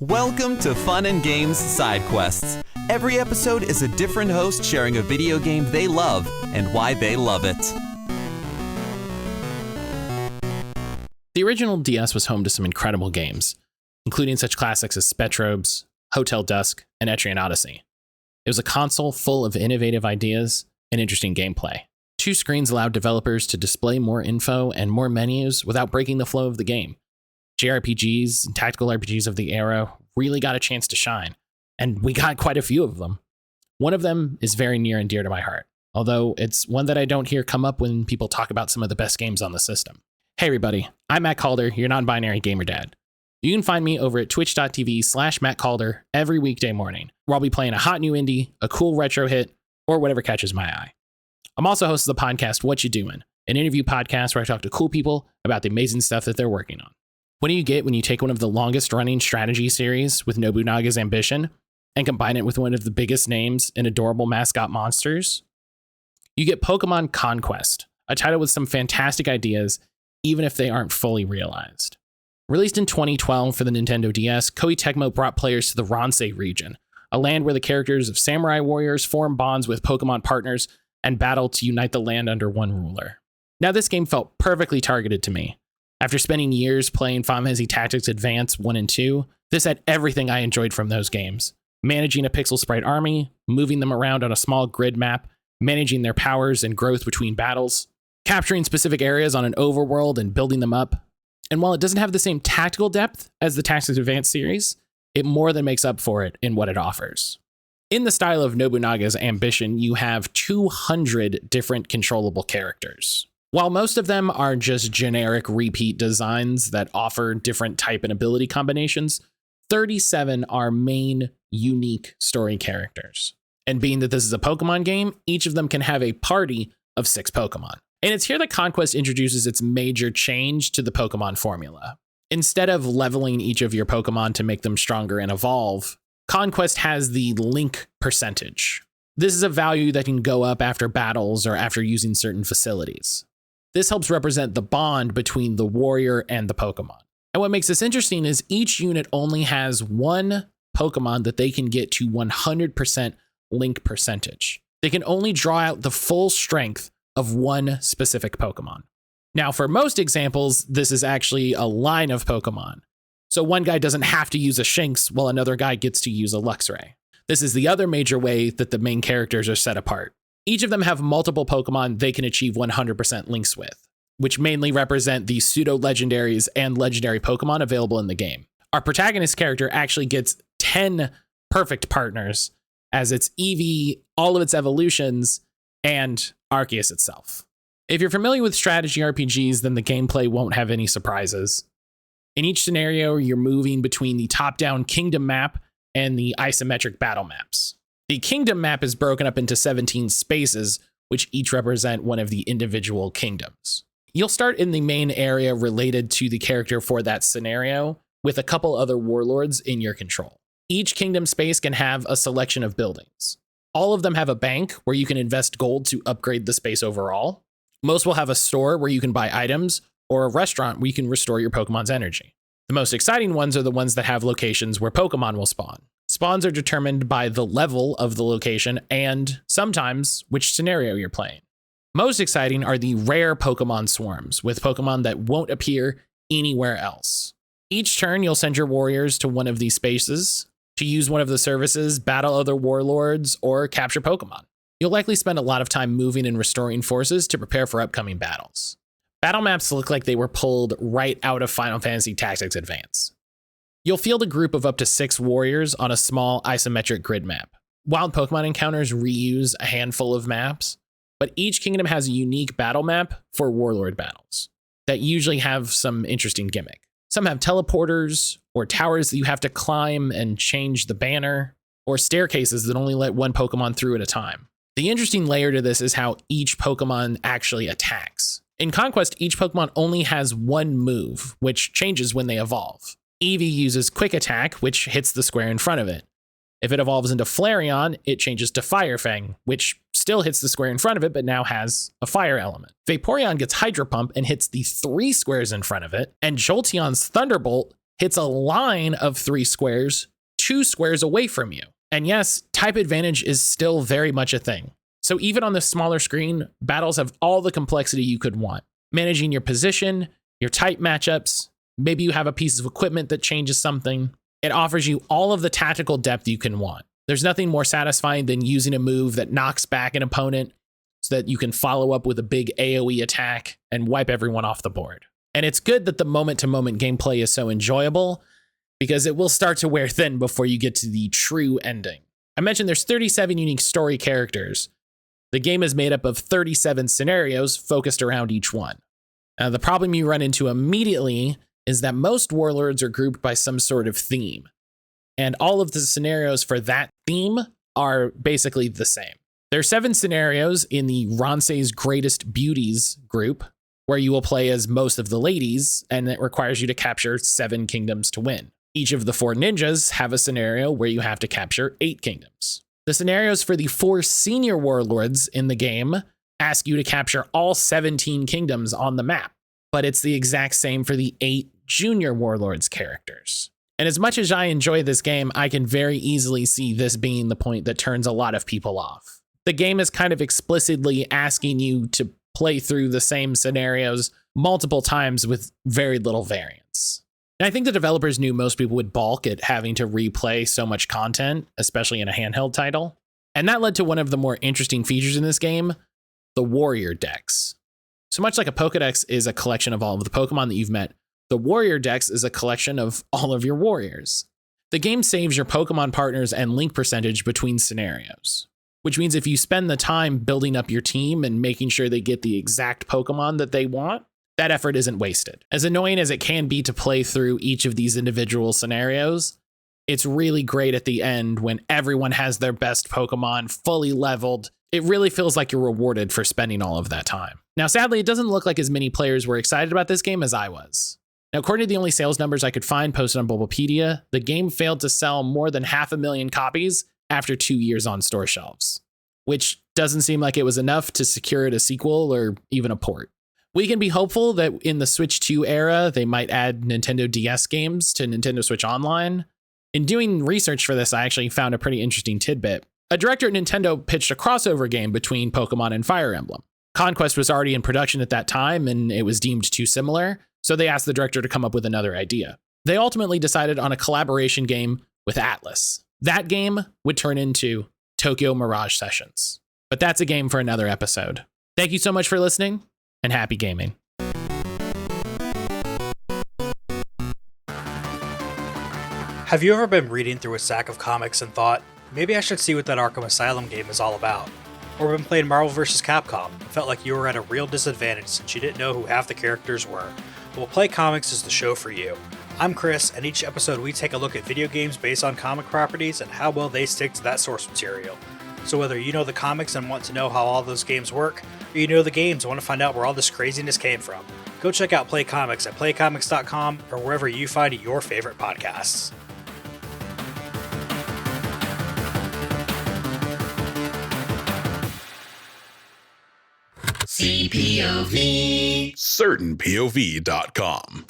Welcome to Fun and Games Side Quests. Every episode is a different host sharing a video game they love and why they love it. The original DS was home to some incredible games, including such classics as Spectrobes, Hotel Dusk, and Etrian Odyssey. It was a console full of innovative ideas and interesting gameplay. Two screens allowed developers to display more info and more menus without breaking the flow of the game. JRPGs and tactical RPGs of the era really got a chance to shine, and we got quite a few of them. One of them is very near and dear to my heart, although it's one that I don't hear come up when people talk about some of the best games on the system. Hey everybody, I'm Matt Caulder, your non-binary gamer dad. You can find me over at twitch.tv/MattCaulder every weekday morning, where I'll be playing a hot new indie, a cool retro hit, or whatever catches my eye. I'm also host of the podcast What You Doin', an interview podcast where I talk to cool people about the amazing stuff that they're working on. What do you get when you take one of the longest running strategy series with Nobunaga's Ambition and combine it with one of the biggest names and adorable mascot monsters? You get Pokémon Conquest, a title with some fantastic ideas, even if they aren't fully realized. Released in 2012 for the Nintendo DS, Koei Tecmo brought players to the Ronsei region, a land where the characters of samurai warriors form bonds with Pokémon partners and battle to unite the land under one ruler. Now this game felt perfectly targeted to me. After spending years playing Final Fantasy Tactics Advance 1 and 2, this had everything I enjoyed from those games. Managing a pixel sprite army, moving them around on a small grid map, managing their powers and growth between battles, capturing specific areas on an overworld and building them up. And while it doesn't have the same tactical depth as the Tactics Advance series, it more than makes up for it in what it offers. In the style of Nobunaga's Ambition, you have 200 different controllable characters. While most of them are just generic repeat designs that offer different type and ability combinations, 37 are main, unique story characters. And being that this is a Pokemon game, each of them can have a party of 6 Pokemon. And it's here that Conquest introduces its major change to the Pokemon formula. Instead of leveling each of your Pokemon to make them stronger and evolve, Conquest has the link percentage. This is a value that can go up after battles or after using certain facilities. This helps represent the bond between the warrior and the Pokemon. And what makes this interesting is each unit only has one Pokemon that they can get to 100% link percentage. They can only draw out the full strength of one specific Pokemon. Now, for most examples, this is actually a line of Pokemon. So one guy doesn't have to use a Shinx while another guy gets to use a Luxray. This is the other major way that the main characters are set apart. Each of them have multiple Pokemon they can achieve 100% links with, which mainly represent the pseudo-legendaries and legendary Pokemon available in the game. Our protagonist character actually gets 10 perfect partners, as it's Eevee, all of its evolutions, and Arceus itself. If you're familiar with strategy RPGs, then the gameplay won't have any surprises. In each scenario, you're moving between the top-down kingdom map and the isometric battle maps. The kingdom map is broken up into 17 spaces, which each represent one of the individual kingdoms. You'll start in the main area related to the character for that scenario, with a couple other warlords in your control. Each kingdom space can have a selection of buildings. All of them have a bank where you can invest gold to upgrade the space overall. Most will have a store where you can buy items, or a restaurant where you can restore your Pokemon's energy. The most exciting ones are the ones that have locations where Pokemon will spawn. Spawns are determined by the level of the location and sometimes which scenario you're playing. Most exciting are the rare Pokemon swarms, with Pokemon that won't appear anywhere else. Each turn, you'll send your warriors to one of these spaces to use one of the services, battle other warlords, or capture Pokemon. You'll likely spend a lot of time moving and restoring forces to prepare for upcoming battles. Battle maps look like they were pulled right out of Final Fantasy Tactics Advance. You'll field a group of up to 6 warriors on a small isometric grid map. Wild Pokemon encounters reuse a handful of maps, but each kingdom has a unique battle map for warlord battles that usually have some interesting gimmick. Some have teleporters or towers that you have to climb and change the banner, or staircases that only let one Pokemon through at a time. The interesting layer to this is how each Pokemon actually attacks. In Conquest, each Pokemon only has one move, which changes when they evolve. Eevee uses Quick Attack, which hits the square in front of it. If it evolves into Flareon, it changes to Fire Fang, which still hits the square in front of it, but now has a fire element. Vaporeon gets Hydro Pump and hits the 3 squares in front of it, and Jolteon's Thunderbolt hits a line of 3 squares 2 squares away from you. And yes, type advantage is still very much a thing. So even on the smaller screen, battles have all the complexity you could want. Managing your position, your type matchups, maybe you have a piece of equipment that changes something. It offers you all of the tactical depth you can want. There's nothing more satisfying than using a move that knocks back an opponent so that you can follow up with a big AoE attack and wipe everyone off the board. And it's good that the moment-to-moment gameplay is so enjoyable, because it will start to wear thin before you get to the true ending. I mentioned there's 37 unique story characters. The game is made up of 37 scenarios focused around each one. Now, the problem you run into immediately is that most warlords are grouped by some sort of theme, and all of the scenarios for that theme are basically the same. There are 7 scenarios in the Ronse's Greatest Beauties group, where you will play as most of the ladies, and it requires you to capture 7 kingdoms to win. Each of the 4 ninjas have a scenario where you have to capture 8 kingdoms. The scenarios for the 4 senior warlords in the game ask you to capture all 17 kingdoms on the map, but it's the exact same for the 8 junior warlords characters. And as much as I enjoy this game, I can very easily see this being the point that turns a lot of people off. The game is kind of explicitly asking you to play through the same scenarios multiple times with very little variance. And I think the developers knew most people would balk at having to replay so much content, especially in a handheld title. And that led to one of the more interesting features in this game, the warrior dex. So much like a Pokédex is a collection of all of the Pokemon that you've met, the warrior dex is a collection of all of your warriors. The game saves your Pokemon partners and link percentage between scenarios, which means if you spend the time building up your team and making sure they get the exact Pokemon that they want, that effort isn't wasted. As annoying as it can be to play through each of these individual scenarios, it's really great at the end when everyone has their best Pokemon fully leveled. It really feels like you're rewarded for spending all of that time. Now, sadly, it doesn't look like as many players were excited about this game as I was. Now, according to the only sales numbers I could find posted on Bulbapedia, the game failed to sell more than 500,000 copies after 2 years on store shelves, which doesn't seem like it was enough to secure it a sequel or even a port. We can be hopeful that in the Switch 2 era, they might add Nintendo DS games to Nintendo Switch Online. In doing research for this, I actually found a pretty interesting tidbit. A director at Nintendo pitched a crossover game between Pokemon and Fire Emblem. Conquest was already in production at that time, and it was deemed too similar, so they asked the director to come up with another idea. They ultimately decided on a collaboration game with Atlas. That game would turn into Tokyo Mirage Sessions. But that's a game for another episode. Thank you so much for listening, and happy gaming. Have you ever been reading through a stack of comics and thought, maybe I should see what that Arkham Asylum game is all about? Or been playing Marvel vs. Capcom and felt like you were at a real disadvantage since you didn't know who half the characters were? Well, Play Comics is the show for you. I'm Chris, and each episode we take a look at video games based on comic properties and how well they stick to that source material. So whether you know the comics and want to know how all those games work, or you know the games and want to find out where all this craziness came from, go check out Play Comics at playcomics.com or wherever you find your favorite podcasts. CPOV. CertainPOV.com.